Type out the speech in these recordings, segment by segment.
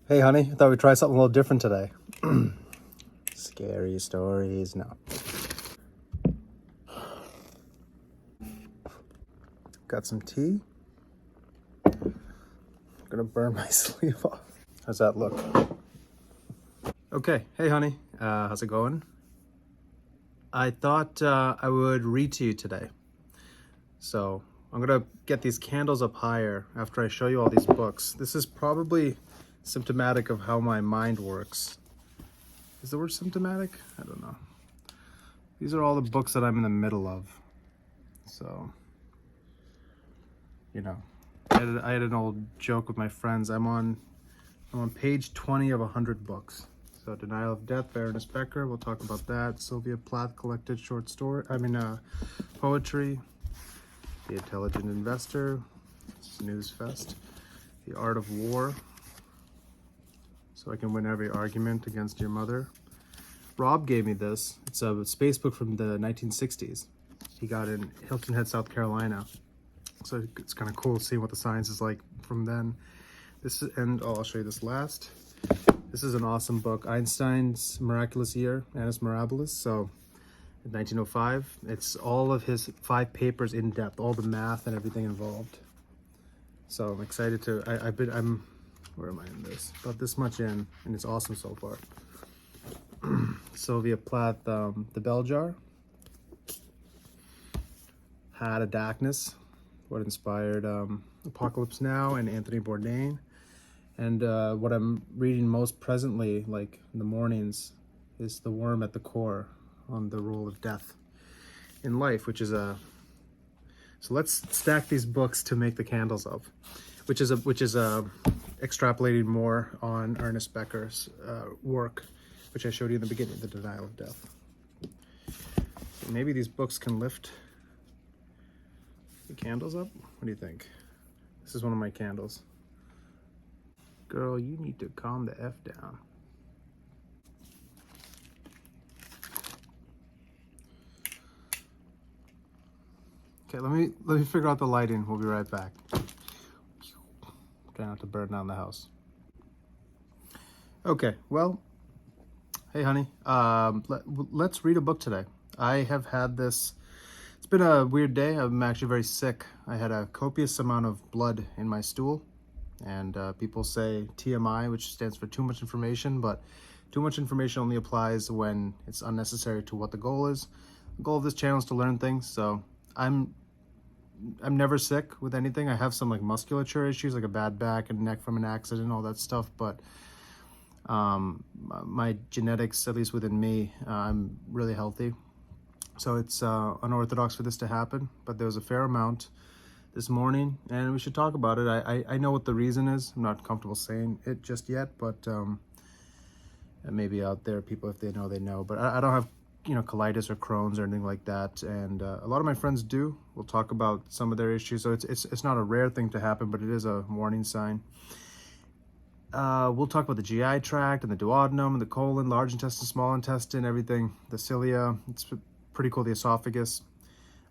Hey, honey, I thought we'd try something a little different today. Scary stories. No. Got some tea. I'm gonna burn my sleeve off. How's that look? Okay. Hey, honey. How's it going? I thought I would read to you today. So I'm gonna get these candles up higher after I show you all these books. This is probably symptomatic of how my mind works. Is the word symptomatic? I don't know. These are all the books that I'm in the middle of. So, I had an old joke with my friends. I'm on page 20 of 100 books. So Denial of Death by Ernest Becker. We'll talk about that. Sylvia Plath collected poetry. The Intelligent Investor. Snooze Fest. The Art of War. So I can win every argument against your mother. Rob gave me this. It's a space book from the 1960s. He got in Hilton Head, South Carolina. So it's kind of cool seeing what the science is like from then. I'll show you this last. This is an awesome book, Einstein's Miraculous Year, Annus Mirabilis. So in 1905, it's all of his 5 papers in depth, all the math and everything involved. So I'm excited to, where am I in this? About this much in, and it's awesome so far. Sylvia Plath, The Bell Jar. Had a Darkness, what inspired Apocalypse Now and Anthony Bourdain. And what I'm reading most presently, like in the mornings, is The Worm at the Core, on the role of death in life, which is so let's stack these books to make the candles up, which is extrapolating more on Ernest Becker's work, which I showed you in the beginning, The Denial of Death. So maybe these books can lift the candles up. What do you think? This is one of my candles. Girl, you need to calm the F down. Okay, let me figure out the lighting. We'll be right back. Try not to burn down the house. Okay, well, hey honey, let's read a book today. I have had this, it's been a weird day. I'm actually very sick. I had a copious amount of blood in my stool, and people say TMI, which stands for too much information, but too much information only applies when it's unnecessary to what the goal is. The goal of this channel is to learn things, so I'm never sick with anything. I have some like musculature issues, like a bad back and neck from an accident, all that stuff, but my genetics, at least within me, I'm really healthy. So it's unorthodox for this to happen, but there was a fair amount this morning, and we should talk about it. I know what the reason is. I'm not comfortable saying it just yet, but maybe out there, people, if they know, they know. But I don't have, colitis or Crohn's or anything like that, and a lot of my friends do. We'll talk about some of their issues. So it's not a rare thing to happen, but it is a warning sign. We'll talk about the GI tract and the duodenum and the colon, large intestine, small intestine, everything, the cilia. It's pretty cool. The esophagus.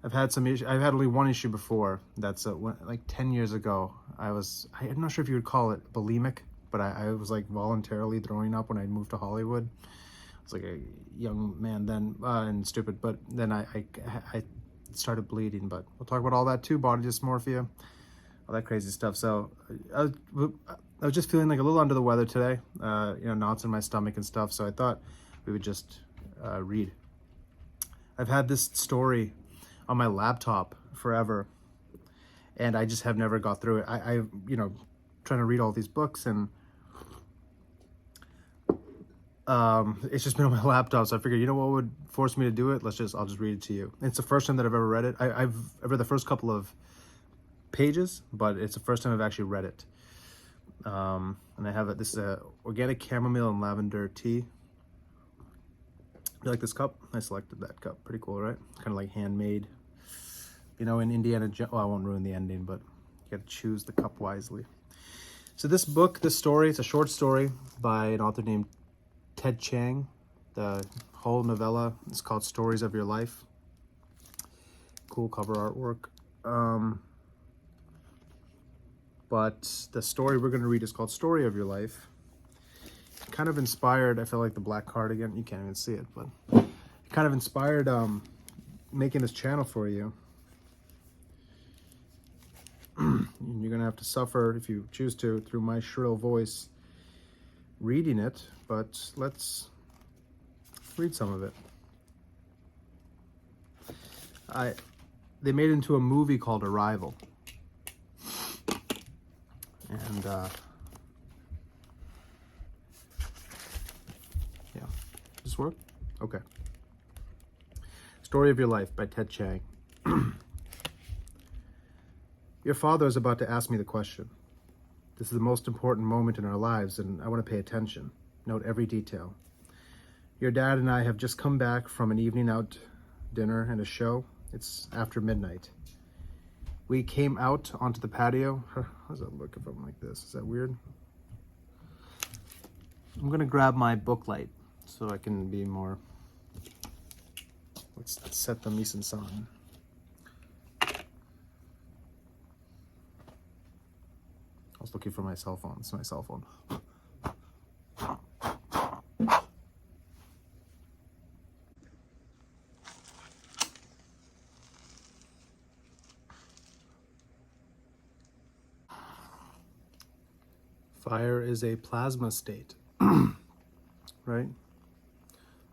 I've had only one issue before. That's like 10 years ago. I'm not sure if you would call it bulimic, but I was like voluntarily throwing up when I moved to Hollywood. I was like a young man then, and stupid, but then I started bleeding. But we'll talk about all that too, body dysmorphia, all that crazy stuff. So I was just feeling like a little under the weather today, knots in my stomach and stuff. So I thought we would just read. I've had this story on my laptop forever, and I just have never got through it. I trying to read all these books, and it's just been on my laptop. So I figured, what would force me to do it? I'll just read it to you. And it's the first time that I've ever read it. I've read the first couple of pages, but it's the first time I've actually read it. And I have it. This is a organic chamomile and lavender tea. You like this cup? I selected that cup. Pretty cool, right? Kind of like handmade. In Indiana, well, I won't ruin the ending, but you got to choose the cup wisely. So this story, it's a short story by an author named Ted Chiang. The whole novella is called Stories of Your Life. Cool cover artwork. But the story we're going to read is called Story of Your Life. kind of inspired, I feel like the black cardigan, you can't even see it, but it kind of inspired making this channel for you. You're gonna have to suffer, if you choose to, through my shrill voice reading it, but let's read some of it. They made it into a movie called Arrival. And yeah, does this work? Okay. Story of Your Life by Ted Chiang. Your father is about to ask me the question. This is the most important moment in our lives, and I want to pay attention. Note every detail. Your dad and I have just come back from an evening out dinner and a show. It's after midnight. We came out onto the patio. How does that look if I'm like this? Is that weird? I'm gonna grab my book light so I can be more... Let's set the mise en scène. I was looking for my cell phone. It's my cell phone. Fire is a plasma state, right?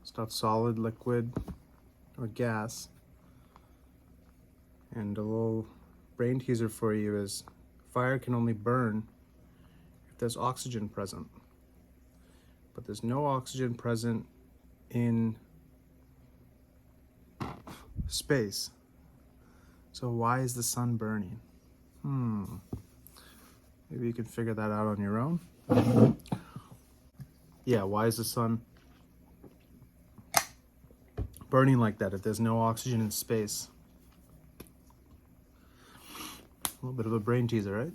It's not solid, liquid, or gas. And a little brain teaser for you is fire can only burn if there's oxygen present. But there's no oxygen present in space. So why is the sun burning? Maybe you can figure that out on your own. Yeah, why is the sun burning like that if there's no oxygen in space? A little bit of a brain teaser, right?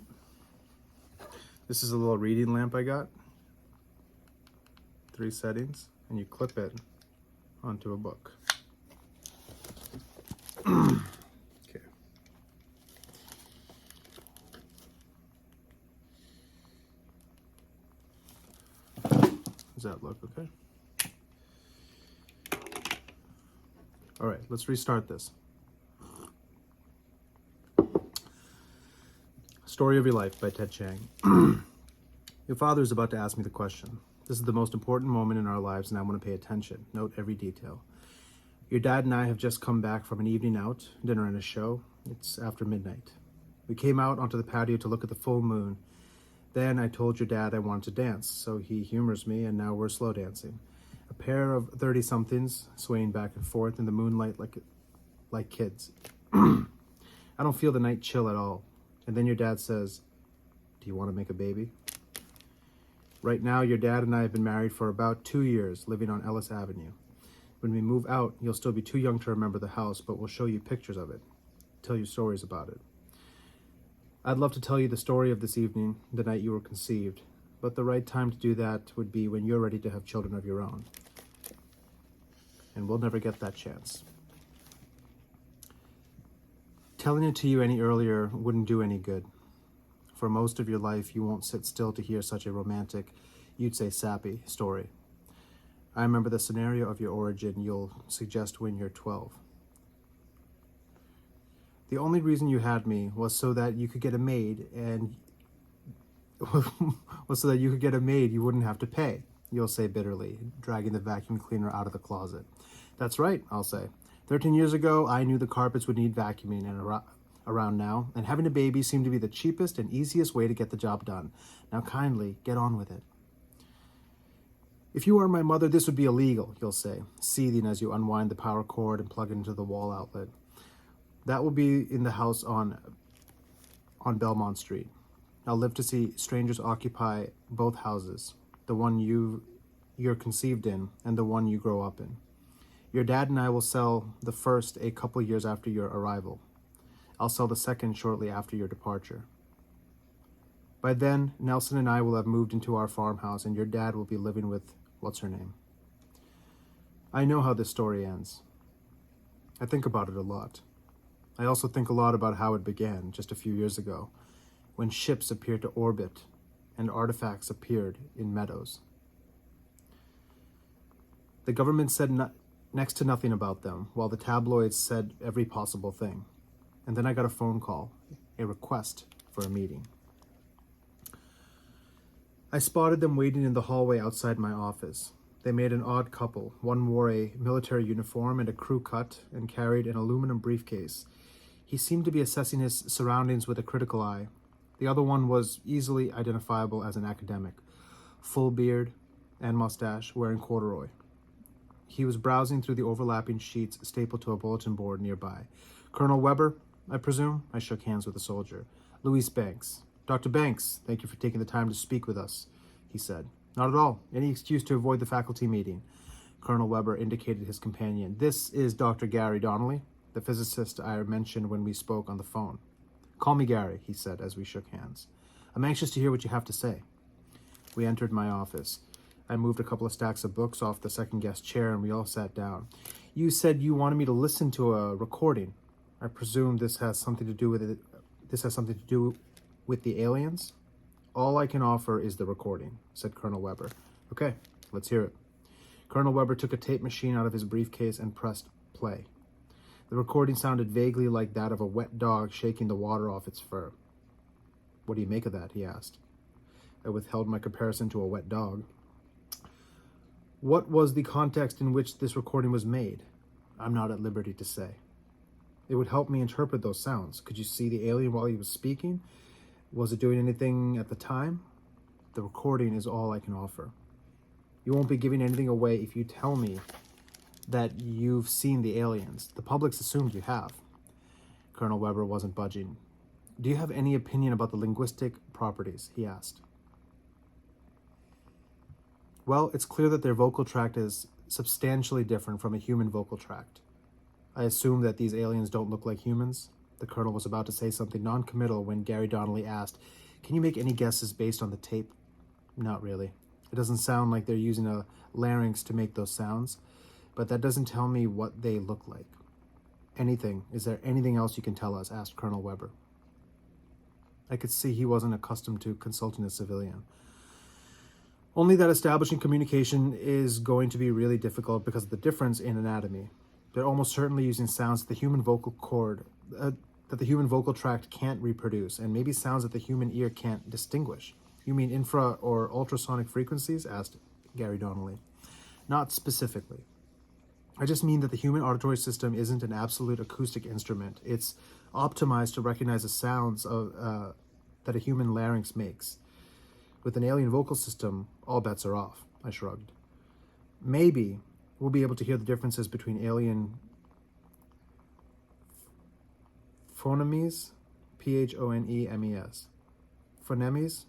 This is a little reading lamp I got. 3 settings, and you clip it onto a book. Okay. Does that look okay? All right, let's restart this. Story of Your Life by Ted Chiang. Your father is about to ask me the question. This is the most important moment in our lives, and I want to pay attention. Note every detail. Your dad and I have just come back from an evening out, dinner and a show. It's after midnight. We came out onto the patio to look at the full moon. Then I told your dad I wanted to dance, so he humors me, and now we're slow dancing. A pair of 30-somethings swaying back and forth in the moonlight like kids. I don't feel the night chill at all. And then your dad says, "Do you want to make a baby?" Right now, your dad and I have been married for about 2 years, living on Ellis Avenue. When we move out, you'll still be too young to remember the house, but we'll show you pictures of it, tell you stories about it. I'd love to tell you the story of this evening, the night you were conceived, but the right time to do that would be when you're ready to have children of your own. And we'll never get that chance. Telling it to you any earlier wouldn't do any good. For most of your life, you won't sit still to hear such a romantic, you'd say sappy, story. I remember the scenario of your origin you'll suggest when you're 12. The only reason you had me was so that you could get a maid, and was so that you could get a maid you wouldn't have to pay, you'll say bitterly, dragging the vacuum cleaner out of the closet. That's right, I'll say. 13 years ago, I knew the carpets would need vacuuming and around now, and having a baby seemed to be the cheapest and easiest way to get the job done. Now kindly, get on with it. If you were my mother, this would be illegal, you'll say, seething as you unwind the power cord and plug it into the wall outlet. That will be in the house on Belmont Street. I'll live to see strangers occupy both houses, the one you're conceived in and the one you grow up in. Your dad and I will sell the first a couple years after your arrival. I'll sell the second shortly after your departure. By then, Nelson and I will have moved into our farmhouse, and your dad will be living with what's-her-name. I know how this story ends. I think about it a lot. I also think a lot about how it began just a few years ago, when ships appeared to orbit and artifacts appeared in meadows. The government said next to nothing about them, while the tabloids said every possible thing. And then I got a phone call, a request for a meeting. I spotted them waiting in the hallway outside my office. They made an odd couple. One wore a military uniform and a crew cut and carried an aluminum briefcase. He seemed to be assessing his surroundings with a critical eye. The other one was easily identifiable as an academic, full beard and mustache, wearing corduroy. He was browsing through the overlapping sheets stapled to a bulletin board nearby. "Colonel Weber, I presume?" I shook hands with the soldier. "Louise Banks." "Dr. Banks, thank you for taking the time to speak with us," he said. "Not at all. Any excuse to avoid the faculty meeting." Colonel Weber indicated his companion. "This is Dr. Gary Donnelly, the physicist I mentioned when we spoke on the phone." "Call me Gary," he said as we shook hands. "I'm anxious to hear what you have to say." We entered my office. I moved a couple of stacks of books off the second guest chair and we all sat down. "You said you wanted me to listen to a recording. I presume this has something to do with it. This has something to do with the aliens?" "All I can offer is the recording," said Colonel Weber. "Okay, let's hear it." Colonel Weber took a tape machine out of his briefcase and pressed play. The recording sounded vaguely like that of a wet dog shaking the water off its fur. "What do you make of that?" he asked. I withheld my comparison to a wet dog. "What was the context in which this recording was made?" "I'm not at liberty to say." "It would help me interpret those sounds. Could you see the alien while he was speaking? Was it doing anything at the time?" "The recording is all I can offer." "You won't be giving anything away if you tell me that you've seen the aliens. The public's assumed you have." Colonel Weber wasn't budging. "Do you have any opinion about the linguistic properties?" he asked. "Well, it's clear that their vocal tract is substantially different from a human vocal tract. I assume that these aliens don't look like humans." The colonel was about to say something non-committal when Gary Donnelly asked, "Can you make any guesses based on the tape?" "Not really. It doesn't sound like they're using a larynx to make those sounds, but that doesn't tell me what they look like." Is there anything else you can tell us?" asked Colonel Weber. I could see he wasn't accustomed to consulting a civilian. "Only that establishing communication is going to be really difficult because of the difference in anatomy. They're almost certainly using sounds that the human vocal tract can't reproduce, and maybe sounds that the human ear can't distinguish." "You mean infra or ultrasonic frequencies?" asked Gary Donnelly. "Not specifically. I just mean that the human auditory system isn't an absolute acoustic instrument. It's optimized to recognize the sounds that a human larynx makes. With an alien vocal system, all bets are off." I shrugged. "Maybe we'll be able to hear the differences between alien phonemes, Phonemes. Phonemes?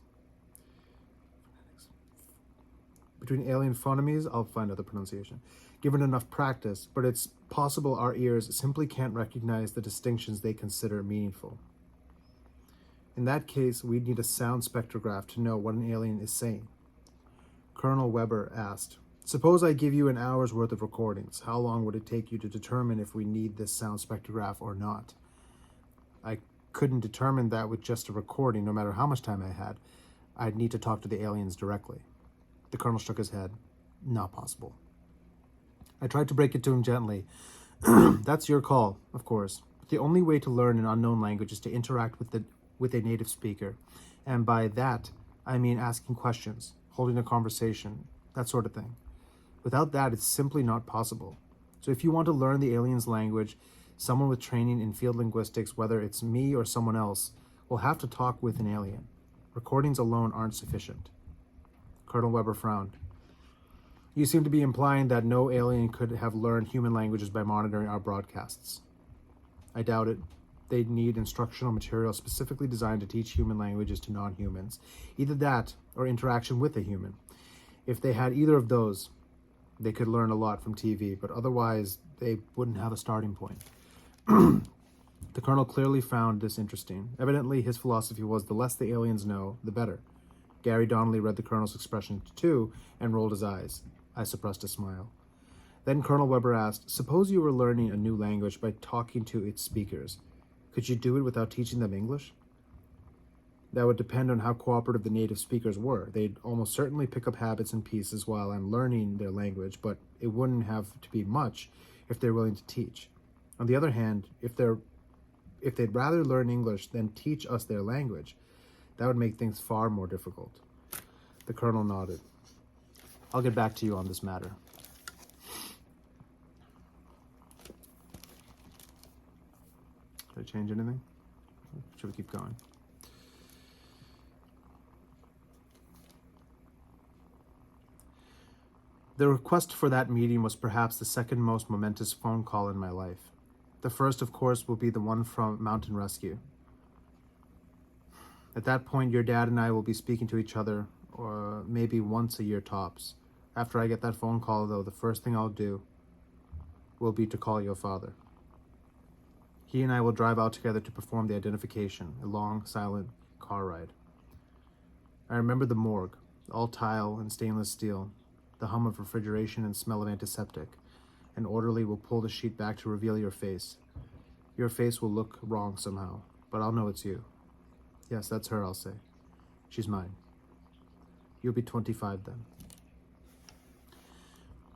Between alien phonemes, I'll find out the pronunciation. Given enough practice, but it's possible our ears simply can't recognize the distinctions they consider meaningful. In that case, we'd need a sound spectrograph to know what an alien is saying." Colonel Weber asked, "Suppose I give you an hour's worth of recordings. How long would it take you to determine if we need this sound spectrograph or not?" "I couldn't determine that with just a recording, no matter how much time I had. I'd need to talk to the aliens directly." The colonel shook his head. "Not possible." I tried to break it to him gently. "That's your call, of course. But the only way to learn an unknown language is to interact with a native speaker. And by that, I mean asking questions, holding a conversation, that sort of thing. Without that, it's simply not possible. So if you want to learn the alien's language, someone with training in field linguistics, whether it's me or someone else, will have to talk with an alien. Recordings alone aren't sufficient." Colonel Weber frowned. "You seem to be implying that no alien could have learned human languages by monitoring our broadcasts." "I doubt it. They'd need instructional material specifically designed to teach human languages to non-humans. Either that or interaction with a human. If they had either of those, they could learn a lot from TV, but otherwise they wouldn't have a starting point." The colonel clearly found this interesting. Evidently, his philosophy was the less the aliens know, the better. Gary Donnelly read the colonel's expression too and rolled his eyes. I suppressed a smile. Then Colonel Weber asked, "Suppose you were learning a new language by talking to its speakers. Could you do it without teaching them English?" That would depend on how cooperative the native speakers were. They'd almost certainly pick up habits and pieces while I'm learning their language, but it wouldn't have to be much if they're willing to teach. On the other hand, if they'd rather learn English than teach us their language, that would make things far more difficult. The colonel nodded. I'll get back to you on this matter. Should I change anything? Should we keep going? The request for that meeting was perhaps the second most momentous phone call in my life. The first, of course, will be the one from Mountain Rescue. At that point, your dad and I will be speaking to each other, or maybe once a year tops. After I get that phone call, though, the first thing I'll do will be to call your father. He and I will drive out together to perform the identification, a long, silent car ride. I remember the morgue, all tile and stainless steel, the hum of refrigeration and smell of antiseptic. An orderly will pull the sheet back to reveal your face. Your face will look wrong somehow, but I'll know it's you. Yes, that's her, I'll say. She's mine. You'll be 25 then.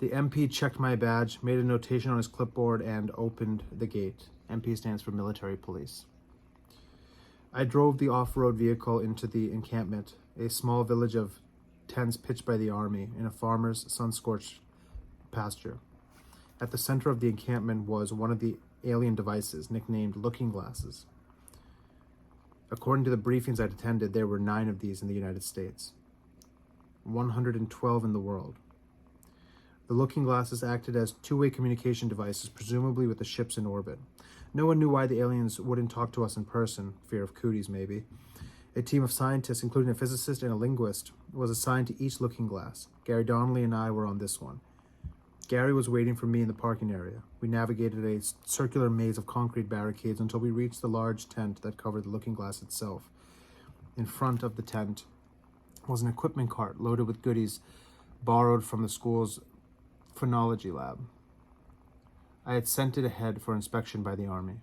The MP checked my badge, made a notation on his clipboard, and opened the gate. MP stands for military police. I drove the off-road vehicle into the encampment, a small village of tents pitched by the army in a farmer's sun-scorched pasture. At the center of the encampment was one of the alien devices, nicknamed looking glasses. According to the briefings I'd attended, there were 9 of these in the United States, 112 in the world. The looking glasses acted as two-way communication devices, presumably with the ships in orbit. No one knew why the aliens wouldn't talk to us in person, fear of cooties maybe. A team of scientists, including a physicist and a linguist, was assigned to each looking glass. Gary Donnelly and I were on this one. Gary was waiting for me in the parking area. We navigated a circular maze of concrete barricades until we reached the large tent that covered the looking glass itself. In front of the tent was an equipment cart loaded with goodies borrowed from the school's phonology lab. I had sent it ahead for inspection by the Army.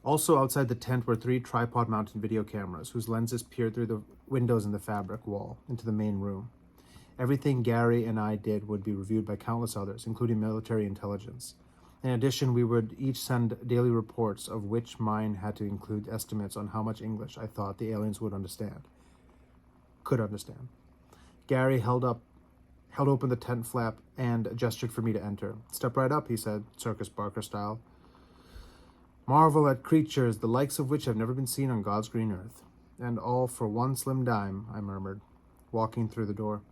Also outside the tent were 3 tripod-mounted video cameras whose lenses peered through the windows in the fabric wall into the main room. Everything Gary and I did would be reviewed by countless others, including military intelligence. In addition, we would each send daily reports, of which mine had to include estimates on how much English I thought the aliens could understand. Gary held open the tent flap and gestured for me to enter. Step right up, he said, Circus Barker style. Marvel at creatures, the likes of which have never been seen on God's green earth. And all for one slim dime, I murmured, walking through the door.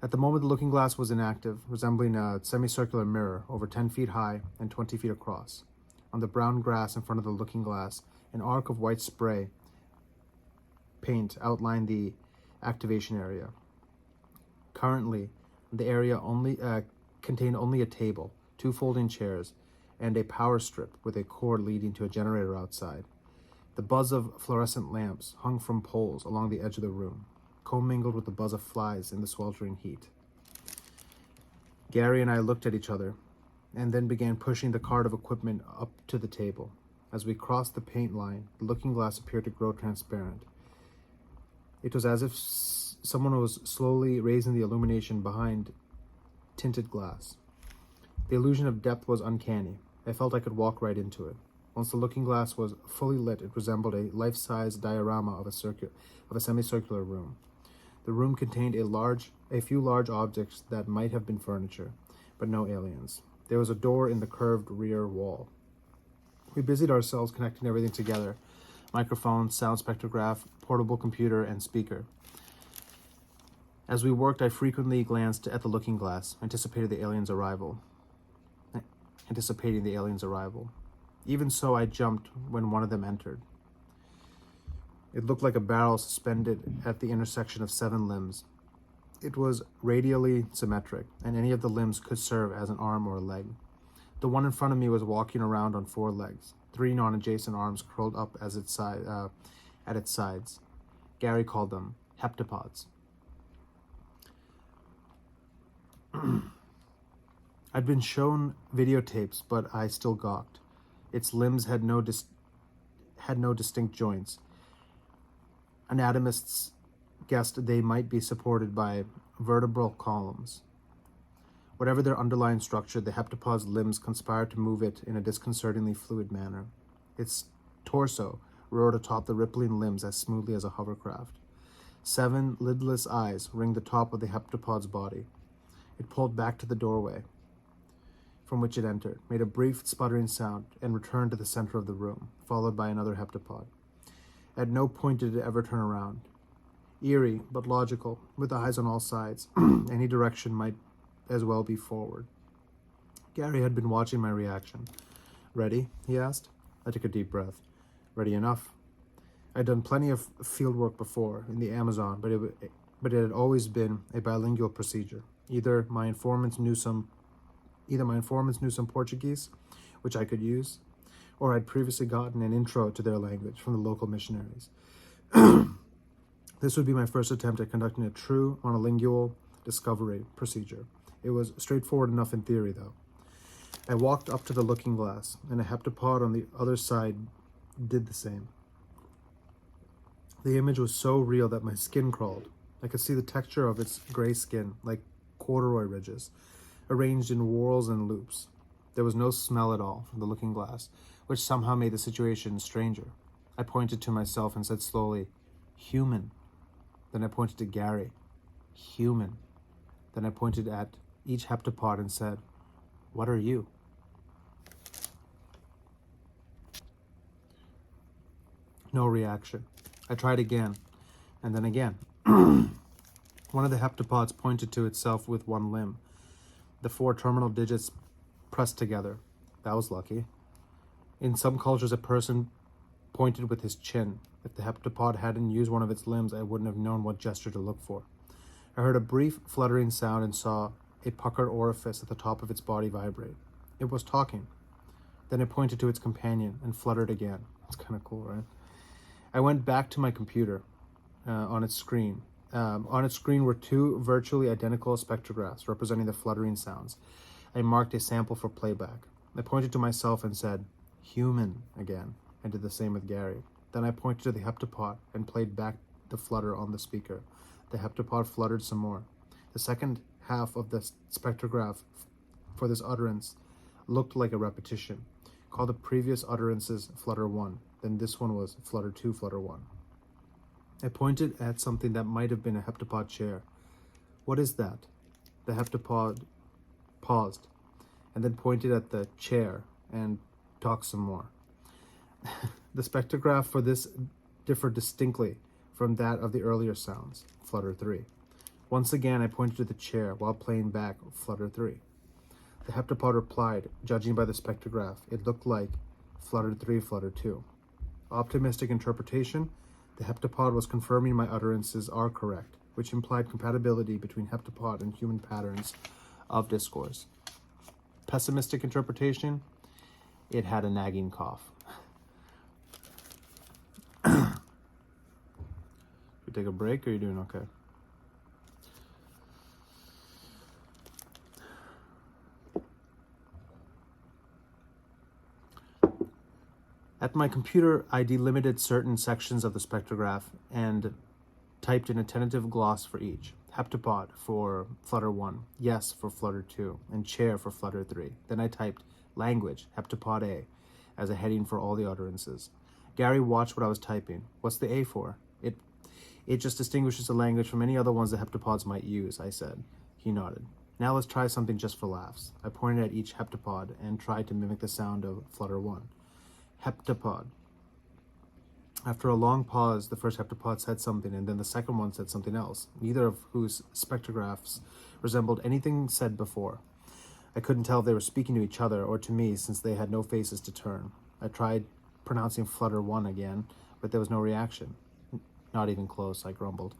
At the moment, the looking glass was inactive, resembling a semicircular mirror over 10 feet high and 20 feet across. On the brown grass in front of the looking glass, an arc of white spray paint outlined the activation area. Currently, the area contained only a table, 2 folding chairs, and a power strip with a cord leading to a generator outside. The buzz of fluorescent lamps hung from poles along the edge of the room, commingled with the buzz of flies in the sweltering heat. Gary and I looked at each other, and then began pushing the cart of equipment up to the table. As we crossed the paint line, the looking glass appeared to grow transparent. It was as if someone was slowly raising the illumination behind tinted glass. The illusion of depth was uncanny. I felt I could walk right into it. Once the looking glass was fully lit, it resembled a life-size diorama of a semicircular room. The room contained a few large objects that might have been furniture, but no aliens. There was a door in the curved rear wall. We busied ourselves connecting everything together: microphone, sound spectrograph, portable computer, and speaker. As we worked, I frequently glanced at the looking glass, anticipating the aliens' arrival. Even so, I jumped when one of them entered. It looked like a barrel suspended at the intersection of 7 limbs. It was radially symmetric, and any of the limbs could serve as an arm or a leg. The one in front of me was walking around on 4 legs, 3 non-adjacent arms curled up at its sides. Gary called them heptapods. I'd been shown videotapes, but I still gawked. Its limbs had no distinct joints. Anatomists guessed they might be supported by vertebral columns. Whatever their underlying structure, the heptapod's limbs conspired to move it in a disconcertingly fluid manner. Its torso roared atop the rippling limbs as smoothly as a hovercraft. 7 lidless eyes ringed the top of the heptapod's body. It pulled back to the doorway from which it entered, made a brief sputtering sound, and returned to the center of the room, followed by another heptapod. At no point did it ever turn around. Eerie, but logical, with eyes on all sides, any direction might as well be forward. Gary had been watching my reaction. "Ready?" he asked. I took a deep breath. "Ready enough." I'd done plenty of field work before in the Amazon, but it had always been a bilingual procedure. Either my informants knew some Portuguese, which I could use, or I'd previously gotten an intro to their language from the local missionaries. This would be my first attempt at conducting a true monolingual discovery procedure. It was straightforward enough in theory, though. I walked up to the looking glass, and a heptapod on the other side did the same. The image was so real that my skin crawled. I could see the texture of its gray skin, like corduroy ridges, arranged in whorls and loops. There was no smell at all from the looking glass, which somehow made the situation stranger. I pointed to myself and said slowly, "Human." Then I pointed to Gary. "Human." Then I pointed at each heptapod and said, "What are you?" No reaction. I tried again, and then again. One of the heptapods pointed to itself with one limb. The 4 terminal digits pressed together. That was lucky. In some cultures, a person pointed with his chin. If the heptapod hadn't used one of its limbs, I wouldn't have known what gesture to look for. I heard a brief fluttering sound and saw a puckered orifice at the top of its body vibrate. It was talking. Then it pointed to its companion and fluttered again. It's kind of cool, right? I went back to my computer on its screen. On its screen were 2 virtually identical spectrographs representing the fluttering sounds. I marked a sample for playback. I pointed to myself and said, "Human," again, and did the same with Gary. Then I pointed to the heptapod and played back the flutter on the speaker. The heptapod fluttered some more. The second half of the spectrograph for this utterance looked like a repetition. Call the previous utterances Flutter 1. Then this one was Flutter 2, Flutter 1. I pointed at something that might have been a heptapod chair. "What is that?" The heptapod paused, and then pointed at the chair and talked some more. The spectrograph for this differed distinctly from that of the earlier sounds, Flutter 3. Once again, I pointed to the chair while playing back Flutter 3. The heptapod replied, judging by the spectrograph, it looked like Flutter 3, Flutter 2. Optimistic interpretation, the heptapod was confirming my utterances are correct, which implied compatibility between heptapod and human patterns of discourse. Pessimistic interpretation, it had a nagging cough. You take a break, or are you doing okay? At my computer, I delimited certain sections of the spectrograph and typed in a tentative gloss for each. Heptapod for Flutter 1, yes for Flutter 2, and chair for Flutter 3. Then I typed language, Heptapod A, as a heading for all the utterances. Gary watched what I was typing. What's the A for? It just distinguishes the language from any other ones the heptapods might use, I said. He nodded. Now let's try something just for laughs. I pointed at each heptapod and tried to mimic the sound of Flutter 1. Heptapod. After a long pause, the first heptapod said something, and then the second one said something else, neither of whose spectrographs resembled anything said before. I couldn't tell if they were speaking to each other or to me, since they had no faces to turn. I tried pronouncing Flutter 1 again, but there was no reaction. Not even close, I grumbled.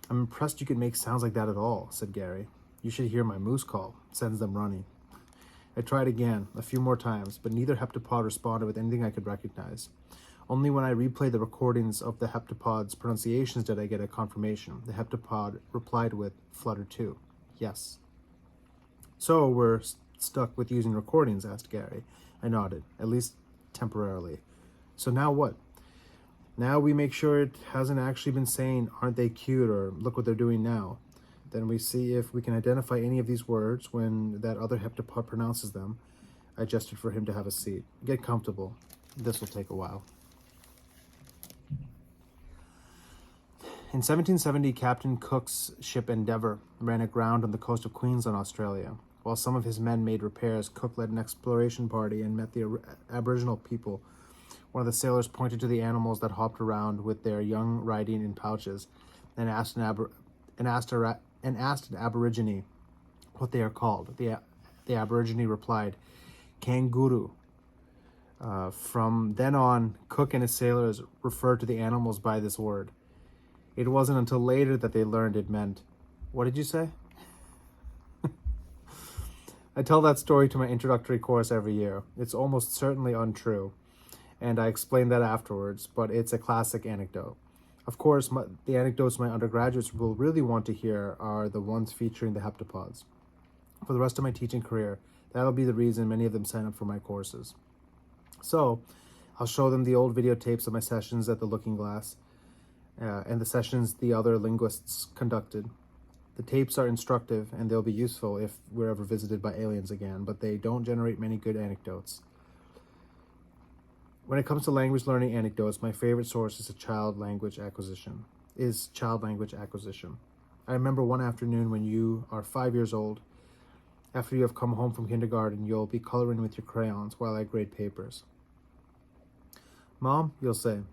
I'm impressed you could make sounds like that at all, said Gary. You should hear my moose call. It sends them running. I tried again, a few more times, but neither heptapod responded with anything I could recognize. Only when I replayed the recordings of the heptapod's pronunciations did I get a confirmation. The heptapod replied with Flutter 2. Yes. So we're stuck with using recordings, asked Gary. I nodded, at least temporarily. So now what? Now we make sure it hasn't actually been saying, aren't they cute, or look what they're doing now. Then we see if we can identify any of these words when that other heptapod pronounces them. I gestured for him to have a seat. Get comfortable. This will take a while. In 1770, Captain Cook's ship Endeavour ran aground on the coast of Queensland, Australia. While some of his men made repairs, Cook led an exploration party and met the Aboriginal people. One of the sailors pointed to the animals that hopped around with their young riding in pouches and asked an Aborigine what they are called. The Aborigine replied, "Kangaroo." From then on, Cook and his sailors referred to the animals by this word. It wasn't until later that they learned it meant, what did you say? I tell that story to my introductory course every year. It's almost certainly untrue, and I explain that afterwards, but it's a classic anecdote. Of course, the anecdotes my undergraduates will really want to hear are the ones featuring the heptapods. For the rest of my teaching career, that'll be the reason many of them sign up for my courses. So, I'll show them the old videotapes of my sessions at the Looking Glass, and the sessions the other linguists conducted. The tapes are instructive, and they'll be useful if we're ever visited by aliens again, but they don't generate many good anecdotes. When it comes to language learning anecdotes, my favorite source is child language acquisition. I remember one afternoon when you are 5 years old. After you have come home from kindergarten, you'll be coloring with your crayons while I grade papers. "Mom," you'll say,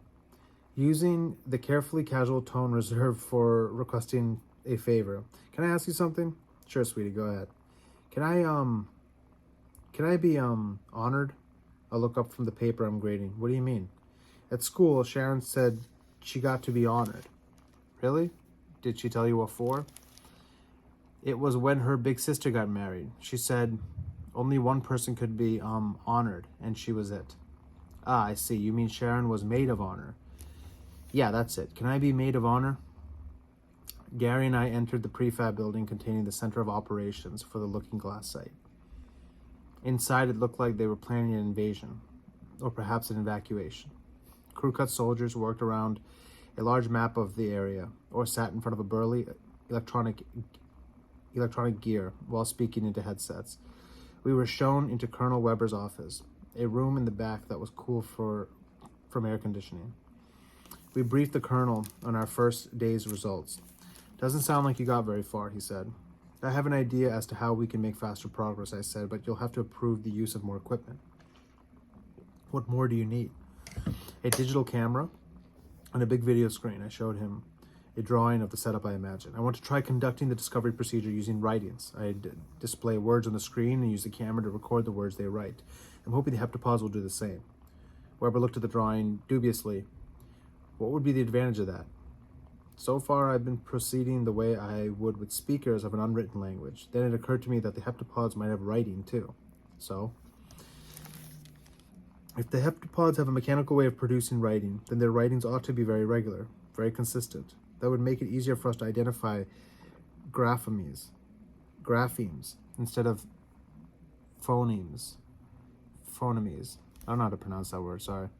using the carefully casual tone reserved for requesting a favor. "Can I ask you something?" "Sure, sweetie, go ahead." Can I be honored?" I'll look up from the paper I'm grading. "What do you mean?" "At school, Sharon said she got to be honored." "Really? Did she tell you what for?" "It was when her big sister got married. She said only one person could be honored, and she was it." "Ah, I see. You mean Sharon was maid of honor." "Yeah, that's it. Can I be maid of honor?" Gary and I entered the prefab building containing the center of operations for the Looking Glass site. Inside, it looked like they were planning an invasion, or perhaps an evacuation. Crew-cut soldiers worked around a large map of the area, or sat in front of a burly electronic gear while speaking into headsets. We were shown into Colonel Weber's office, a room in the back that was cool from air conditioning. We briefed the colonel on our first day's results. "Doesn't sound like you got very far," he said. "I have an idea as to how we can make faster progress," I said, "but you'll have to approve the use of more equipment." "What more do you need?" "A digital camera and a big video screen." I showed him a drawing of the setup I imagined. "I want to try conducting the discovery procedure using writings. I display words on the screen and use the camera to record the words they write. I'm hoping the heptapods will do the same." Weber looked at the drawing dubiously. "What would be the advantage of that?" "So far, I've been proceeding the way I would with speakers of an unwritten language. Then it occurred to me that the heptapods might have writing, too." "So?" "If the heptapods have a mechanical way of producing writing, then their writings ought to be very regular, very consistent. That would make it easier for us to identify graphemes instead of phonemes. Phonemes. I don't know how to pronounce that word, sorry."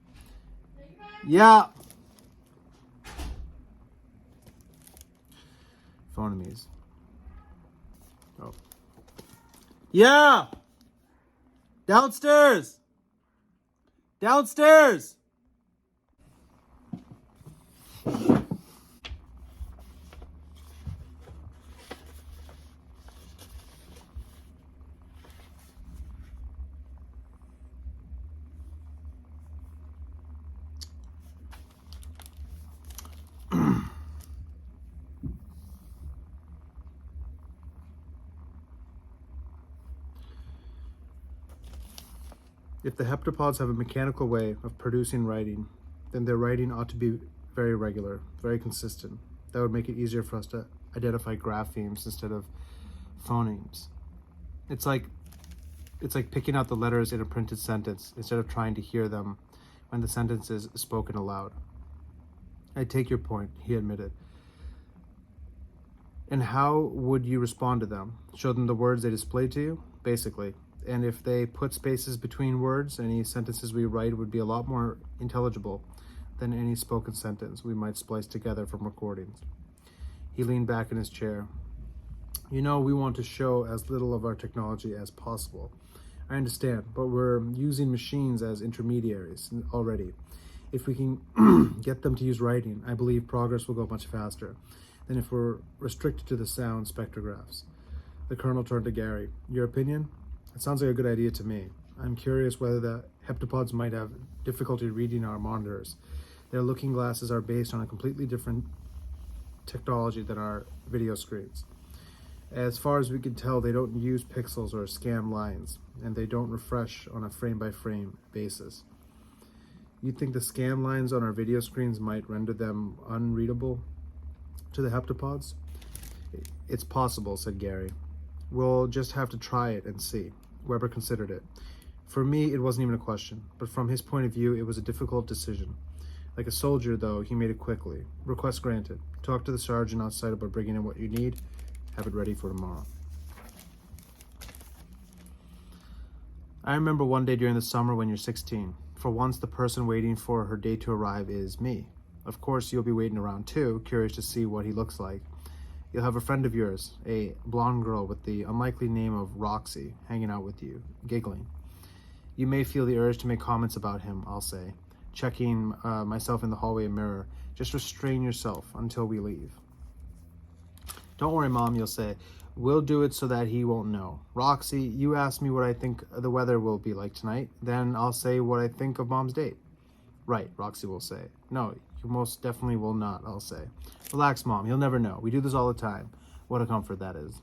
"Yeah." Phonemes. Oh. "Yeah! Downstairs! Downstairs!" If the heptapods have a mechanical way of producing writing, then their writing ought to be very regular, very consistent. That would make it easier for us to identify graphemes instead of phonemes. It's like picking out the letters in a printed sentence instead of trying to hear them when the sentence is spoken aloud. "I take your point," he admitted. And how would you respond to them? Show them the words they display to you? Basically. And if they put spaces between words, any sentences we write would be a lot more intelligible than any spoken sentence we might splice together from recordings. He leaned back in his chair. You know, we want to show as little of our technology as possible. I understand, but we're using machines as intermediaries already. If we can get them to use writing, I believe progress will go much faster than if we're restricted to the sound spectrographs. The colonel turned to Gary. Your opinion? It sounds like a good idea to me. I'm curious whether the heptapods might have difficulty reading our monitors. Their looking glasses are based on a completely different technology than our video screens. As far as we can tell, they don't use pixels or scan lines, and they don't refresh on a frame-by-frame basis. You think the scan lines on our video screens might render them unreadable to the heptapods? It's possible, said Gary. We'll just have to try it and see. Weber considered it. For me, it wasn't even a question, but from his point of view, it was a difficult decision. Like a soldier, though, he made it quickly. Request granted. Talk to the sergeant outside about bringing in what you need. Have it ready for tomorrow. I remember one day during the summer when you're 16. For once, the person waiting for her date to arrive is me. Of course, you'll be waiting around too, curious to see what he looks like. You'll have a friend of yours, a blonde girl with the unlikely name of Roxy, hanging out with you, giggling. You may feel the urge to make comments about him, I'll say, checking myself in the hallway mirror. Just restrain yourself until we leave. Don't worry, Mom, you'll say. We'll do it so that he won't know. Roxy, you ask me what I think the weather will be like tonight. Then I'll say what I think of Mom's date. Right, Roxy will say. No, you most definitely will not, I'll say. Relax, Mom, he'll never know. We do this all the time. What a comfort that is.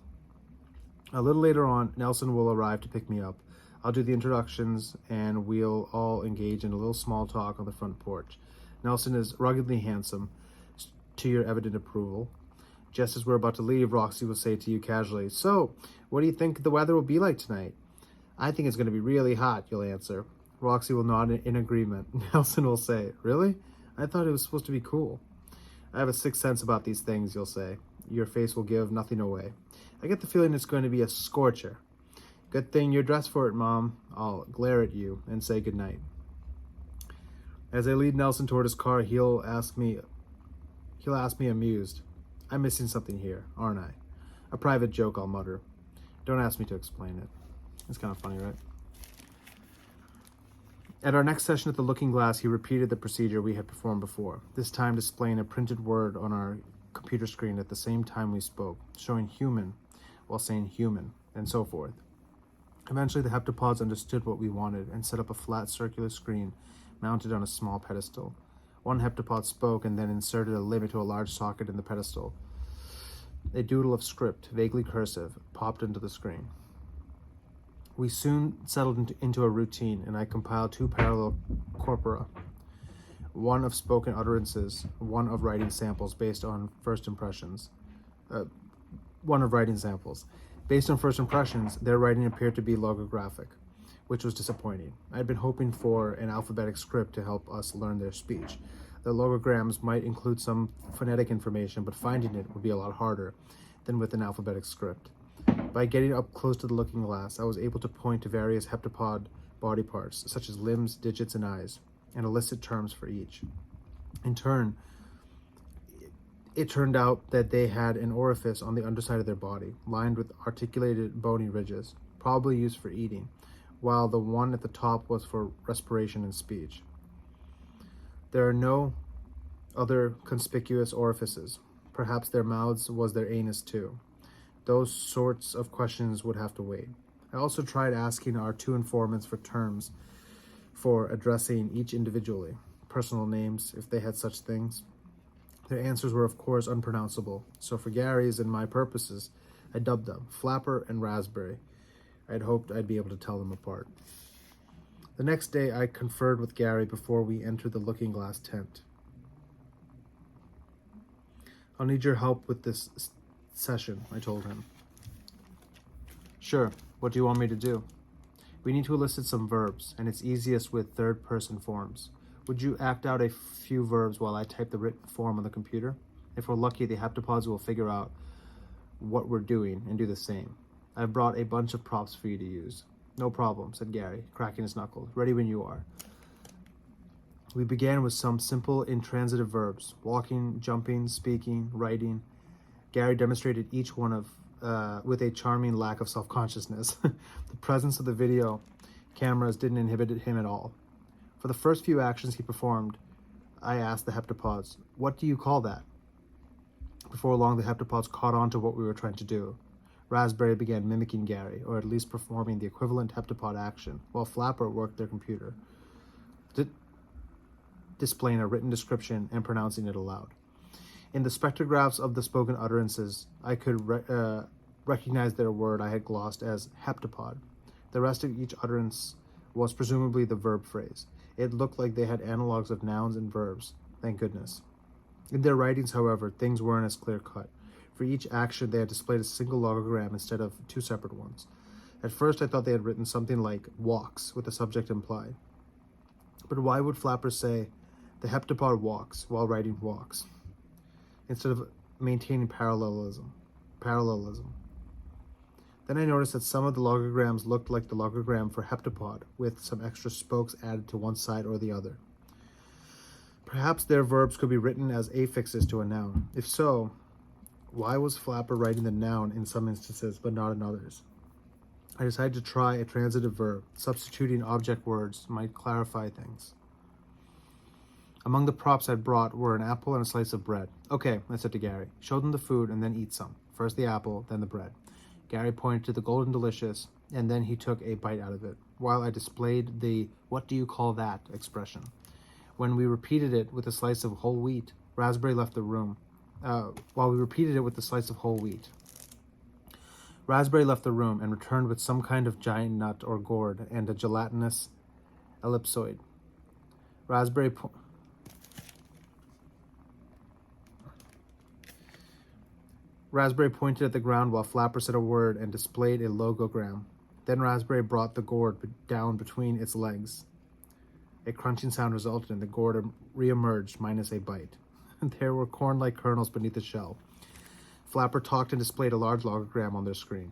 A little later on, Nelson will arrive to pick me up. I'll do the introductions, and we'll all engage in a little small talk on the front porch. Nelson is ruggedly handsome, to your evident approval. Just as we're about to leave, Roxy will say to you casually, So, what do you think the weather will be like tonight? I think it's going to be really hot, you'll answer. Roxy will nod in agreement. Nelson will say, Really? I thought it was supposed to be cool. I have a sixth sense about these things, you'll say. Your face will give nothing away. I get the feeling it's going to be a scorcher. Good thing you're dressed for it, Mom. I'll glare at you and say goodnight. As I lead Nelson toward his car, he'll ask me amused, I'm missing something here, aren't I? A private joke, I'll mutter. Don't ask me to explain it. It's kind of funny, right? At our next session at the Looking Glass, he repeated the procedure we had performed before, this time displaying a printed word on our computer screen at the same time we spoke, showing human while saying human, and so forth. Eventually, the heptapods understood what we wanted and set up a flat circular screen mounted on a small pedestal. One heptapod spoke and then inserted a limit to a large socket in the pedestal. A doodle of script, vaguely cursive, popped into the screen. We soon settled into a routine, and I compiled two parallel corpora, one of spoken utterances, one of writing samples based on first impressions. Based on first impressions, their writing appeared to be logographic, which was disappointing. I had been hoping for an alphabetic script to help us learn their speech. The logograms might include some phonetic information, but finding it would be a lot harder than with an alphabetic script. By getting up close to the looking glass, I was able to point to various heptapod body parts, such as limbs, digits, and eyes, and elicit terms for each. In turn, it turned out that they had an orifice on the underside of their body, lined with articulated bony ridges, probably used for eating, while the one at the top was for respiration and speech. There are no other conspicuous orifices. Perhaps their mouths was their anus too. Those sorts of questions would have to wait. I also tried asking our two informants for terms for addressing each individually, personal names, if they had such things. Their answers were, of course, unpronounceable, so for Gary's and my purposes, I dubbed them Flapper and Raspberry. I had hoped I'd be able to tell them apart. The next day, I conferred with Gary before we entered the Looking Glass tent. I'll need your help with this session, I told him. Sure, what do you want me to do? We need to elicit some verbs, and it's easiest with third-person forms. Would you act out a few verbs while I type the written form on the computer? If we're lucky, the heptapods will figure out what we're doing and do the same. I've brought a bunch of props for you to use. No problem, said Gary, cracking his knuckles. Ready when you are. We began with some simple intransitive verbs: walking, jumping, speaking, writing. Gary demonstrated each one with a charming lack of self-consciousness. The presence of the video cameras didn't inhibit him at all. For the first few actions he performed, I asked the heptapods, "What do you call that?" Before long, the heptapods caught on to what we were trying to do. Raspberry began mimicking Gary, or at least performing the equivalent heptapod action, while Flapper worked their computer, displaying a written description and pronouncing it aloud. In the spectrographs of the spoken utterances, I could recognize their word I had glossed as heptapod. The rest of each utterance was presumably the verb phrase. It looked like they had analogs of nouns and verbs, thank goodness. In their writings, however, things weren't as clear-cut. For each action, they had displayed a single logogram instead of two separate ones. At first, I thought they had written something like walks with the subject implied. But why would Flapper say, "The heptapod walks," while writing walks, instead of maintaining parallelism? Then I noticed that some of the logograms looked like the logogram for heptapod, with some extra spokes added to one side or the other. Perhaps their verbs could be written as affixes to a noun. If so, why was Flapper writing the noun in some instances but not in others? I decided to try a transitive verb. Substituting object words might clarify things. Among the props I'd brought were an apple and a slice of bread. "Okay," I said to Gary. "Show them the food and then eat some. First the apple, then the bread." Gary pointed to the golden delicious, and then he took a bite out of it, while I displayed the "what do you call that" expression. When we repeated it with a slice of whole wheat, Raspberry left the room. Raspberry left the room and returned with some kind of giant nut or gourd and a gelatinous ellipsoid. Raspberry pointed at the ground while Flapper said a word and displayed a logogram. Then Raspberry brought the gourd down between its legs. A crunching sound resulted and the gourd re-emerged minus a bite. There were corn-like kernels beneath the shell. Flapper talked and displayed a large logogram on their screen.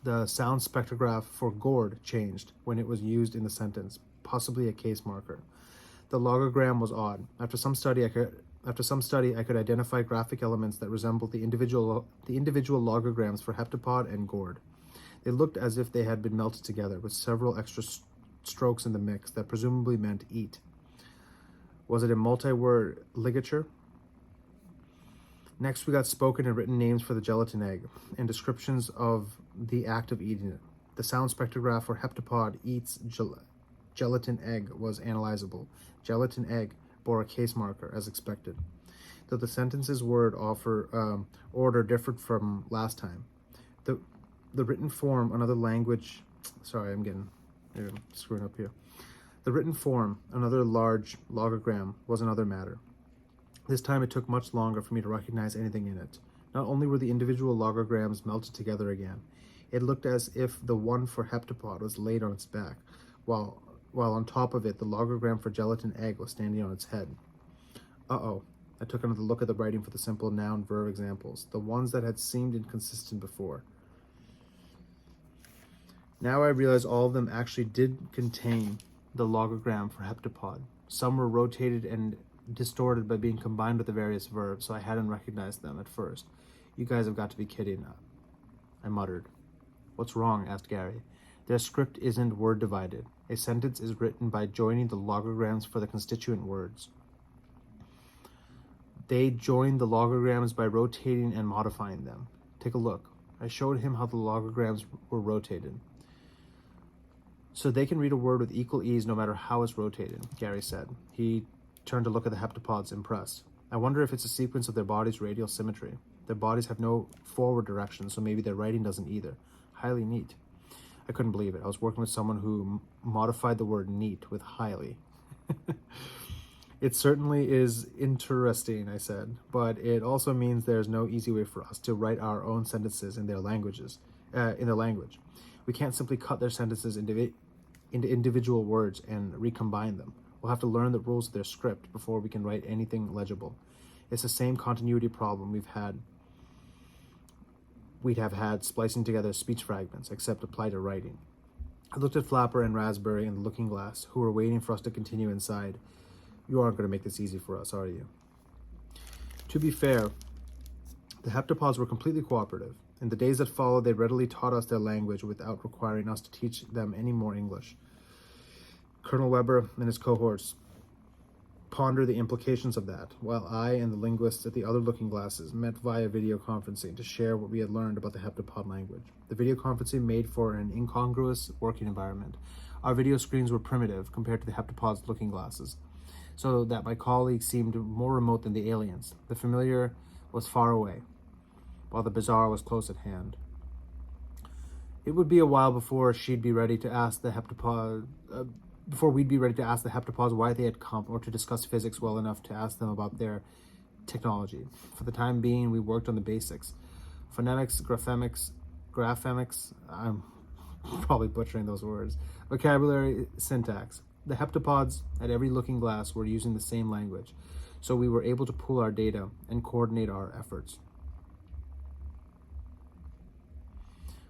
The sound spectrograph for gourd changed when it was used in the sentence, possibly a case marker. The logogram was odd. After some study, I could identify graphic elements that resembled the individual logograms for heptapod and gourd. They looked as if they had been melted together, with several extra strokes in the mix that presumably meant eat. Was it a multi-word ligature? Next, we got spoken and written names for the gelatin egg and descriptions of the act of eating it. The sound spectrograph for heptapod eats gelatin egg was analyzable. Gelatin egg bore a case marker, as expected, though the sentence's word order differed from last time. The written form, another language... Sorry, I'm screwing up here. The written form, another large logogram, was another matter. This time it took much longer for me to recognize anything in it. Not only were the individual logograms melted together again, it looked as if the one for heptapod was laid on its back, while on top of it the logogram for gelatin egg was standing on its head. Uh-oh. I took another look at the writing for the simple noun-verb examples, the ones that had seemed inconsistent before. Now I realized all of them actually did contain the logogram for heptapod. Some were rotated and distorted by being combined with the various verbs, so I hadn't recognized them at first. "You guys have got to be kidding," I muttered. "What's wrong?" asked Gary. "Their script isn't word divided. A sentence is written by joining the logograms for the constituent words. They join the logograms by rotating and modifying them. Take a look." I showed him how the logograms were rotated. "So they can read a word with equal ease no matter how it's rotated," Gary said. He turned to look at the heptapods, impressed. "I wonder if it's a sequence of their body's radial symmetry. Their bodies have no forward direction, so maybe their writing doesn't either. Highly neat." I couldn't believe it. I was working with someone who modified the word neat with highly. "It certainly is interesting," I said, "but it also means there's no easy way for us to write our own sentences in their language. We can't simply cut their sentences into individual words and recombine them. We'll have to learn the rules of their script before we can write anything legible. It's the same continuity problem we've had we'd have had splicing together speech fragments, except applied to writing. I looked at Flapper and Raspberry in the looking glass, who were waiting for us to continue inside. You aren't going to make this easy for us, are you? To be fair, the heptapods were completely cooperative. In the days that followed, they readily taught us their language without requiring us to teach them any more English. Colonel Weber and his cohorts pondered the implications of that, while I and the linguists at the other looking glasses met via video conferencing to share what we had learned about the heptapod language. The video conferencing made for an incongruous working environment. Our video screens were primitive compared to the heptapod's looking glasses, so that my colleagues seemed more remote than the aliens. The familiar was far away, while the bizarre was close at hand. It would be a while before she'd be ready to ask the heptapod, before we'd be ready to ask the heptapods why they had come, or to discuss physics well enough to ask them about their technology. For the time being, we worked on the basics. Phonemics, graphemics, I'm probably butchering those words, vocabulary, syntax. The heptapods at every looking glass were using the same language, so we were able to pool our data and coordinate our efforts.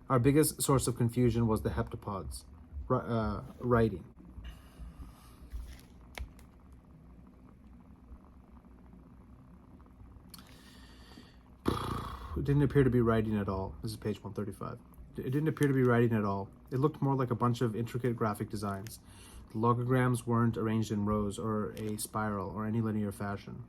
Our biggest source of confusion was the heptapods writing. It didn't appear to be writing at all. This is page 135. It didn't appear to be writing at all. It looked more like a bunch of intricate graphic designs. The logograms weren't arranged in rows or a spiral or any linear fashion.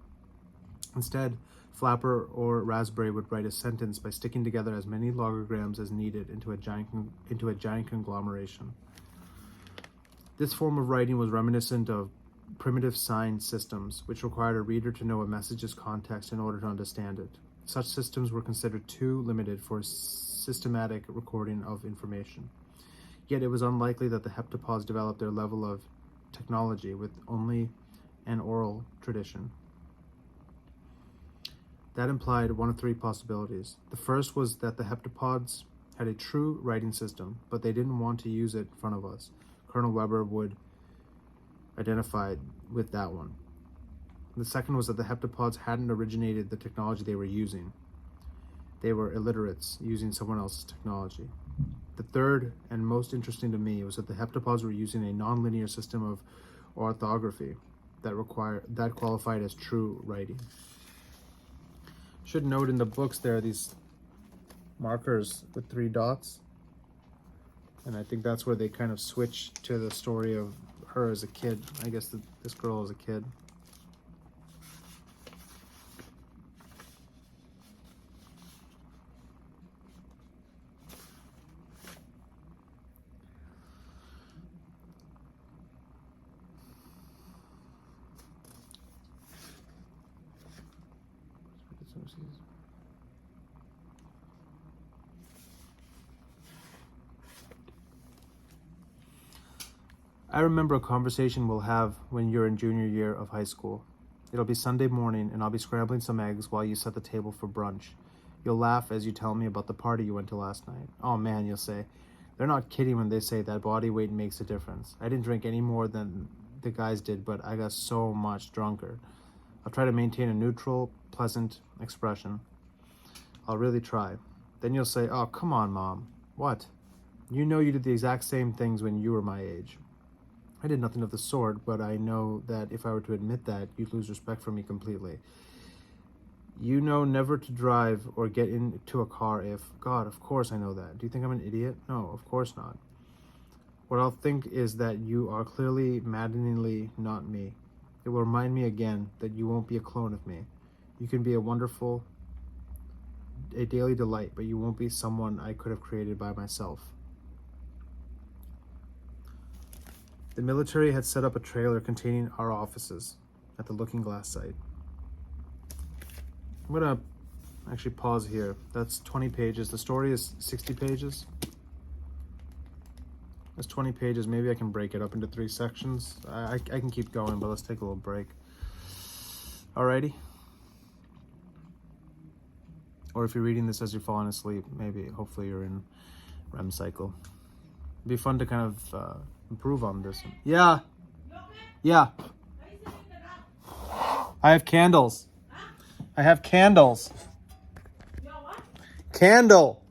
Instead, Flapper or Raspberry would write a sentence by sticking together as many logograms as needed into a giant conglomeration. This form of writing was reminiscent of primitive sign systems, which required a reader to know a message's context in order to understand it. Such systems were considered too limited for systematic recording of information. Yet it was unlikely that the heptapods developed their level of technology with only an oral tradition. That implied one of three possibilities. The first was that the heptapods had a true writing system, but they didn't want to use it in front of us. Colonel Weber would identify with that one. The second was that the heptapods hadn't originated the technology they were using. They were illiterates using someone else's technology. The third, and most interesting to me, was that the heptapods were using a nonlinear system of orthography that qualified as true writing. Should note in the books there are these markers with 3 dots, and I think that's where they kind of switch to the story of her as a kid. I guess this girl as a kid. I remember a conversation we'll have when you're in junior year of high school. It'll be Sunday morning, and I'll be scrambling some eggs while you set the table for brunch. You'll laugh as you tell me about the party you went to last night. Oh man, you'll say. They're not kidding when they say that body weight makes a difference. I didn't drink any more than the guys did, but I got so much drunker. I'll try to maintain a neutral, pleasant expression. I'll really try. Then you'll say, oh, come on, Mom. What? You know you did the exact same things when you were my age. I did nothing of the sort, but I know that if I were to admit that, you'd lose respect for me completely. You know never to drive or get into a car if... God, of course I know that. Do you think I'm an idiot? No, of course not. What I'll think is that you are clearly, maddeningly not me. It will remind me again that you won't be a clone of me. You can be a daily delight, but you won't be someone I could have created by myself. The military had set up a trailer containing our offices at the Looking Glass site. I'm gonna actually pause here. That's 20 pages. The story is 60 pages. That's 20 pages. Maybe I can break it up into 3 sections. I can keep going, but let's take a little break. Alrighty. Or if you're reading this as you're falling asleep, maybe, hopefully you're in REM cycle. It'd be fun to kind of improve on this. Yeah. Yeah. I have candles. I have candles. Candle.